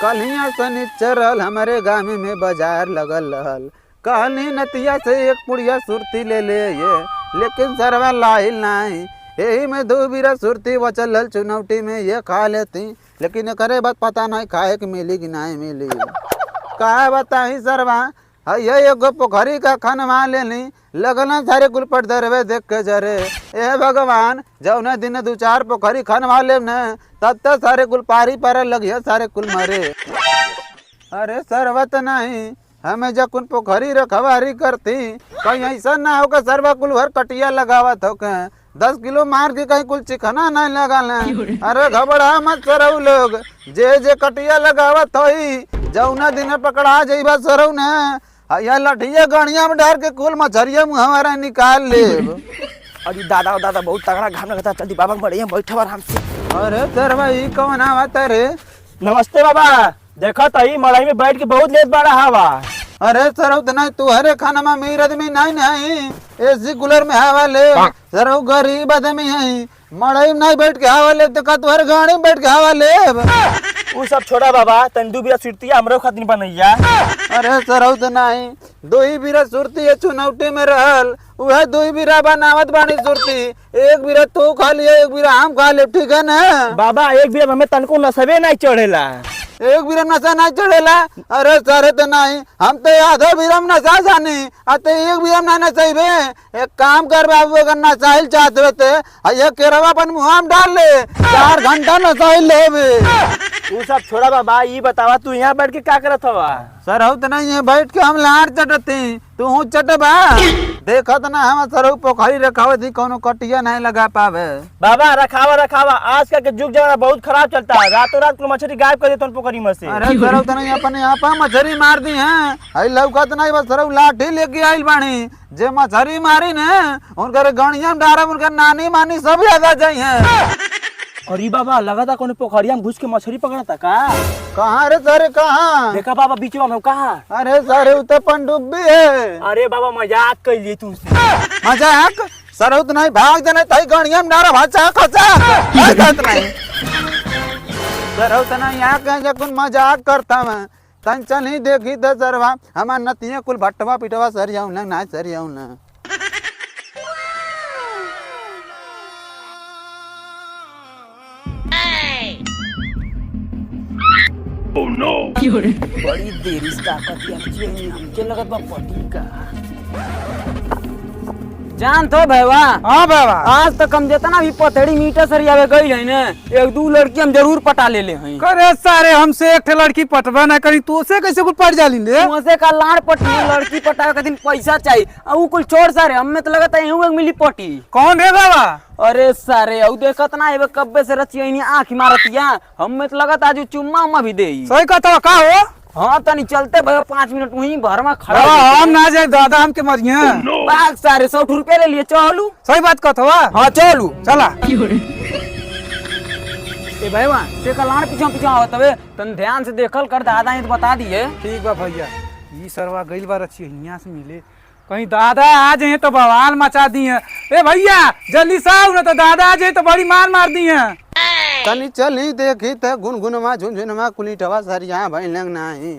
कलिया शनिचरल हमारे गाँव में बाजार लगल रहल। कहनी नतिया से एक पुड़िया सुरती ले ले ये, लेकिन सरवा लाइल नहीं। यही में दो बीरा सुरती बचल हल चुनौती में ये खा लेती, लेकिन करे बात पता नहीं खाए कि मिली कि नहीं मिली। का बताही सरवा, ये एगो पोखरी का खनवा लेनी, लगना सारे कुल पट दरवे देख के जरे। ए भगवान, जौने दिन दो चार पोखरी खनवा ले न, तब तक सारे कुल पारी पर लगिए सारे कुल मरे। अरे सरवत नहीं, हमें जकुन पोखरी रखवारी करती, कहीं ऐसा ना हो कि सरवा कुल भर कटिया लगावत हो के 10 किलो मार के कहीं कुल चिकना नहीं लगा ले। अरे घबरा मत सरऊ लोग, जे कटिया लगावत हो जौना दिन पकड़ा जाइबा सरऊ ने, या लठिया गणिया में डाल के कुल मछरिया मुँह हमारा निकाल ले। अरे दादा दादा बहुत तगड़ा घाम लगता, जल्दी बाबा बढ़िया बैठा आराम से। अरे सर भाई कौन आवत रे? नमस्ते बाबा, देखो तो मड़ई में बैठ के बहुत लेट बड़ा हवा। अरे सर नहीं तू हरे खाना में मेर आदमी नहीं एसी कूलर में हवा ले। सर गरीब आदमी है, मड़ई में नहीं बैठ के हवा ले तो का तुहर गाड़ी में बैठ के हवा ले। वो सब छोड़ा बाबा, तंदू बिरा सुरतिया हमरो खातिर बनैया। अरे सर नहीं, दो ही बीरा सुरती है चुनौती में रहल, वह दो ही बीरा बनावत बानी सुरती। एक बीरा तू खा लिया, एक बीरा हम खा ले, ठीक है ना बाबा? एक बीरा हमें तनको नसबे नहीं चढ़ेला, एक बीरा नशा नहीं चढ़ेला। अरे सर तो नहीं, हम तो आधा बीरा में नशा जानी, अते एक बीरा में ना नशेबे। एक काम कर बाबू, अगर नशाइल चाहते होते ये केरवा अपन मुँह में डाल ले, 4 घंटा नशाइल लेबे। वो सब छोड़ा बाबा, ये बतावा तू यहाँ बैठ के क्या करत हवा? सर हो तो नहीं है, बैठ के हम लार चटती, तू चटबा। देखत ना हम सर पोखरी रखावे थी, कोनो कटिया नहीं लगा पावे। बाबा रखावा रखावा, आजकल के युग जमाना बहुत खराब चलता है, रातों रात को मछली गायब कर देते पोखरी में से। अरे सर तो नहीं, अपने यहाँ पर मछली मार दी है, आई लौकत नहीं, बस सर लाठी लेके आइल बानी। जे मछली मारी न उनकर गणिया में डारब, उनकर नानी मानी सब याद आ जाई है। अरे बाबा लगा था कोनो पोखरिया में घुस के मछली पकड़ता का? कहाँ रे सर कहाँ? देखा बाबा बीच में कहा? अरे सर उतर पनडुब्बी है। अरे बाबा मजाक कर लिए तुमसे। मजाक? सर तो नहीं, भाग जाने तई गणिया में डारा भाचा खचा नहीं। सर तो नहीं, यहाँ कहीं जकुन मजाक करता मैं तंचन ही देखी तो सरवा हमार नतिया कुल भट्टवा पिटवा सरियाऊ ना सरियाऊ ना। Oh no! बड़ी देरी से ताकत हमके लगत बा पटी का। जान तो भैया? हाँ बाबा, आज तक हम जितना भी पथड़ी मीटर सरियावे गई है ना, 1-2 लड़की हम जरूर पटा ले हैं। करे सारे हमसे एक लड़की पटवा ना करी, तो से कैसे कुछ पट जाली ले? तुमसे का लाड़ पटी, लड़की पटावे के दिन पैसा चाहिए, और कुल छोड़ सारे हमें तो लगता है यूं मिली पटी। कौन है बाबा? अरे सारे औ देखत ना है कब्बे से रचियनी आंख मारतिया, हमें तो लगता आज चुम्मा उम्मा भी दे। सही कहता का हो? हाँ तनी चलते भैया 5 मिनट वहीं घर में खड़ा। हम ना जाए दादा, हम के मरिए। बाग सारे 100 रुपये ले लिए, चलू। सही बात कहता। हाँ चलू चला। ए भैया ते का लाड़ पीछा आवत हवे, तन ध्यान से देखल कर, दादा ही तो बता दिए। ठीक बा भैया, ई सरवा गइल बार अच्छी हिया से मिले, कहीं दादा आ जाए तो बवाल मचा दी है। ए भैया जल्दी से आओ ना, तो दादा आ जाए तो बड़ी मार दी है। तनी चली देखी तो गुनगुनमा झुनझुनमा कुलीटवा सरिया भई लंग नाही।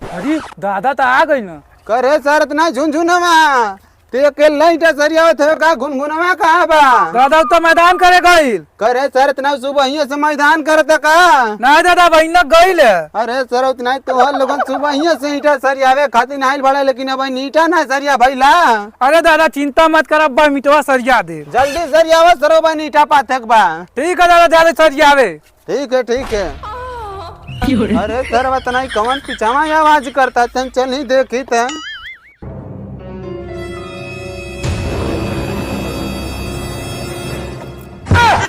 अरे दादा तो आ गई ना। करे सरत ना झुनझुनमा, ते के लाइटा सरिया थे का गुनगुनमा कहां बा? दादा तो मैदान करे गइल। करे सरत ना सुबह ही से मैदान करत का? ना दादा बहिन गइल। अरे सरत ना तो हर लोगन सुबह ही से ईटा सरियावे खातिर नाइल बड़ा, लेकिन अब ईटा ना सरिया भइला। अरे दादा चिंता मत कर, अब मिटवा सरिया दे, जल्दी सरियावा सरोबा ईटा पाथक बा। ठीक है दादा, जल्दी सरियावे। ठीक है ठीक है। अरे सरवत नहीं कौन पिछावा आवाज करता, तन चल ही देखी त।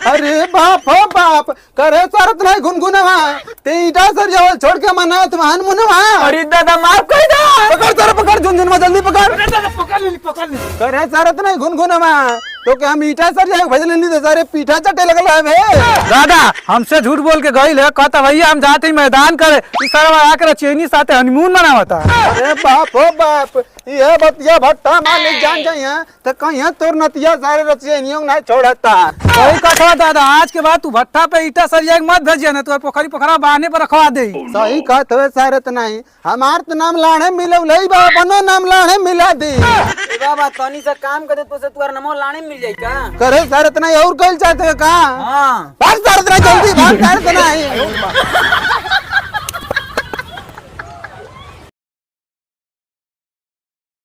अरे बाप हो बाप, करे सरत नहीं गुनगुनवा, ते ईटा सरियावा छोड़ के मनात महान मुनवा। अरे दादा माफ कर दो। पकड़ सर पकड़, झुनझुनवा जल्दी पकड़। पकड़ ली। करे सरत नहीं गुनगुनवा, तो क्या हम ईटा सरिया भजन नहीं तो सारे पीठा चटे लगल है। दादा हमसे झूठ बोल के गई है, कहता भैया हम जाते ही मैदान करे, इस सरवा आकर चेनी साथे हनीमून मनावता। अरे बाप हो बाप, ये बतिया भट्टा मालिक जान जाइए तो कहीं तोर नतिया सारे रचियनियों नहीं छोड़ता। वही कथवा दादा, आज के बाद तू भट्टा पे ईटा सरिया के मत भेजिए ना, तो पोखरी पोखरा बहाने पर रखवा दे। सही कहत हुए सारत नहीं, हमार तो नाम लाणे मिलौ लई बा, बनो नाम लाणे मिला दी। ए बाबा तनी सा काम कर दे तो से तुअर नमो लाने मिल जाई का। करे सारत नहीं और कल चाहते का? हां भाग सारत नहीं, जल्दी भाग सारत नहीं।